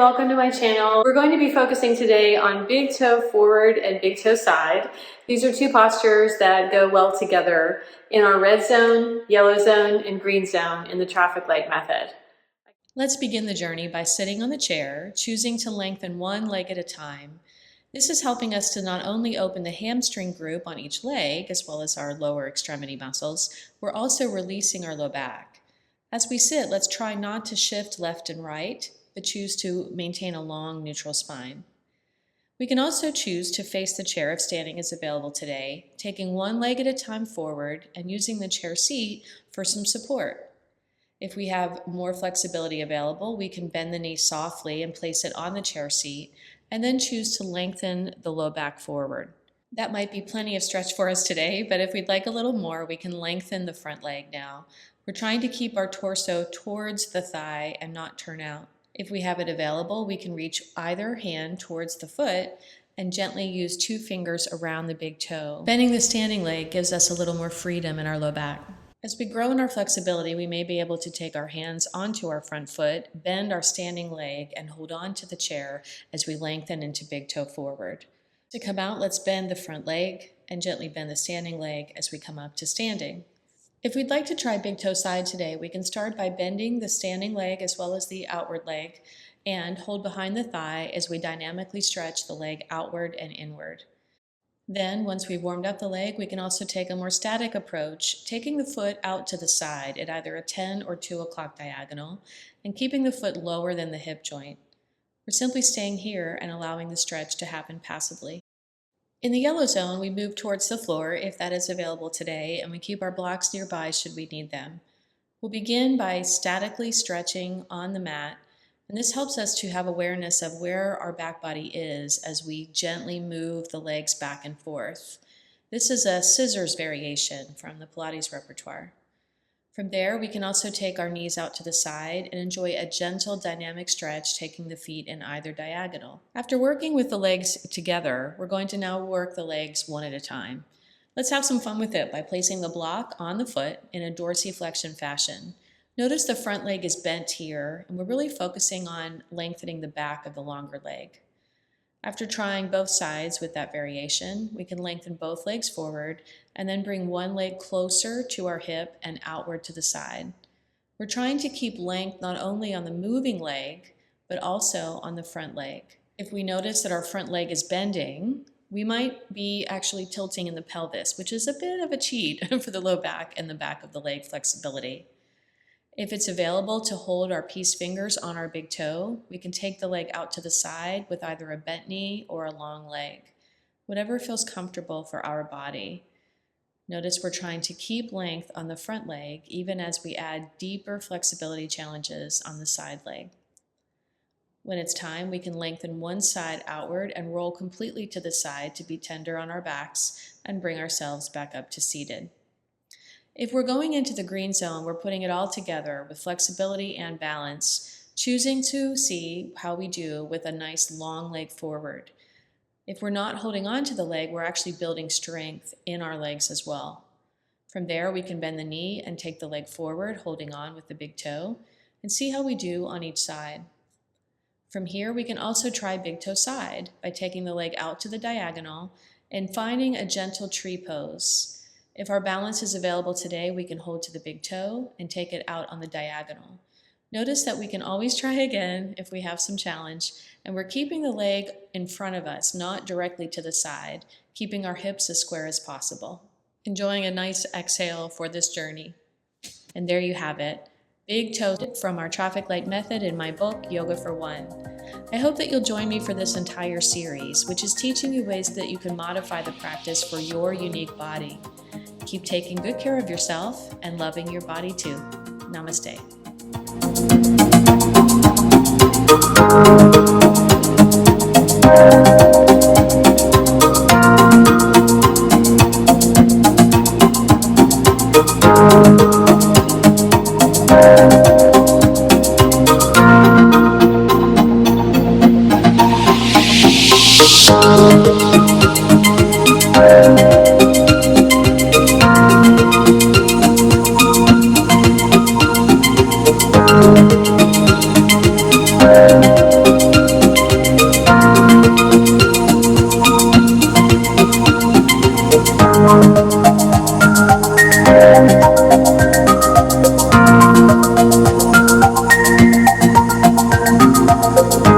welcome to my channel. We're going to be focusing today on big toe forward and big toe side. These are two postures that go well together in our red zone, yellow zone, and green zone in the traffic light method. Let's begin the journey by sitting on the chair, choosing to lengthen one leg at a time. This is helping us to not only open the hamstring group on each leg, as well as our lower extremity muscles, we're also releasing our low back. As we sit, let's try not to shift left and right, but choose to maintain a long neutral spine. We can also choose to face the chair if standing is available today, taking one leg at a time forward and using the chair seat for some support. If we have more flexibility available, we can bend the knee softly and place it on the chair seat, and then choose to lengthen the low back forward. That might be plenty of stretch for us today, but if we'd like a little more, we can lengthen the front leg now. We're trying to keep our torso towards the thigh and not turn out. If we have it available, we can reach either hand towards the foot and gently use two fingers around the big toe. Bending the standing leg gives us a little more freedom in our low back. As we grow in our flexibility, we may be able to take our hands onto our front foot, bend our standing leg, and hold on to the chair as we lengthen into big toe forward. To come out, let's bend the front leg and gently bend the standing leg as we come up to standing. If we'd like to try big toe side today, we can start by bending the standing leg as well as the outward leg and hold behind the thigh as we dynamically stretch the leg outward and inward. Then, once we've warmed up the leg, we can also take a more static approach, taking the foot out to the side at either a 10 or 2 o'clock diagonal and keeping the foot lower than the hip joint. We're simply staying here and allowing the stretch to happen passively. In the yellow zone, we move towards the floor if that is available today, and we keep our blocks nearby should we need them. We'll begin by statically stretching on the mat, and this helps us to have awareness of where our back body is as we gently move the legs back and forth. This is a scissors variation from the Pilates repertoire. From there, we can also take our knees out to the side and enjoy a gentle dynamic stretch, taking the feet in either diagonal. After working with the legs together, we're going to now work the legs one at a time. Let's have some fun with it by placing the block on the foot in a dorsiflexion fashion. Notice the front leg is bent here, and we're really focusing on lengthening the back of the longer leg. After trying both sides with that variation, we can lengthen both legs forward and then bring one leg closer to our hip and outward to the side. We're trying to keep length not only on the moving leg, but also on the front leg. If we notice that our front leg is bending, we might be actually tilting in the pelvis, which is a bit of a cheat for the low back and the back of the leg flexibility. If it's available to hold our peace fingers on our big toe, we can take the leg out to the side with either a bent knee or a long leg, whatever feels comfortable for our body. Notice we're trying to keep length on the front leg, even as we add deeper flexibility challenges on the side leg. When it's time, we can lengthen one side outward and roll completely to the side to be tender on our backs and bring ourselves back up to seated. If we're going into the green zone, we're putting it all together with flexibility and balance, choosing to see how we do with a nice long leg forward. If we're not holding on to the leg, we're actually building strength in our legs as well. From there, we can bend the knee and take the leg forward, holding on with the big toe, and see how we do on each side. From here, we can also try big toe side by taking the leg out to the diagonal and finding a gentle tree pose. If our balance is available today, we can hold to the big toe and take it out on the diagonal. Notice that we can always try again if we have some challenge, and we're keeping the leg in front of us, not directly to the side, keeping our hips as square as possible. Enjoying a nice exhale for this journey. And there you have it. Big toe from our traffic light method in my book, Yoga for One. I hope that you'll join me for this entire series, which is teaching you ways that you can modify the practice for your unique body. Keep taking good care of yourself and loving your body too. Namaste. Bye.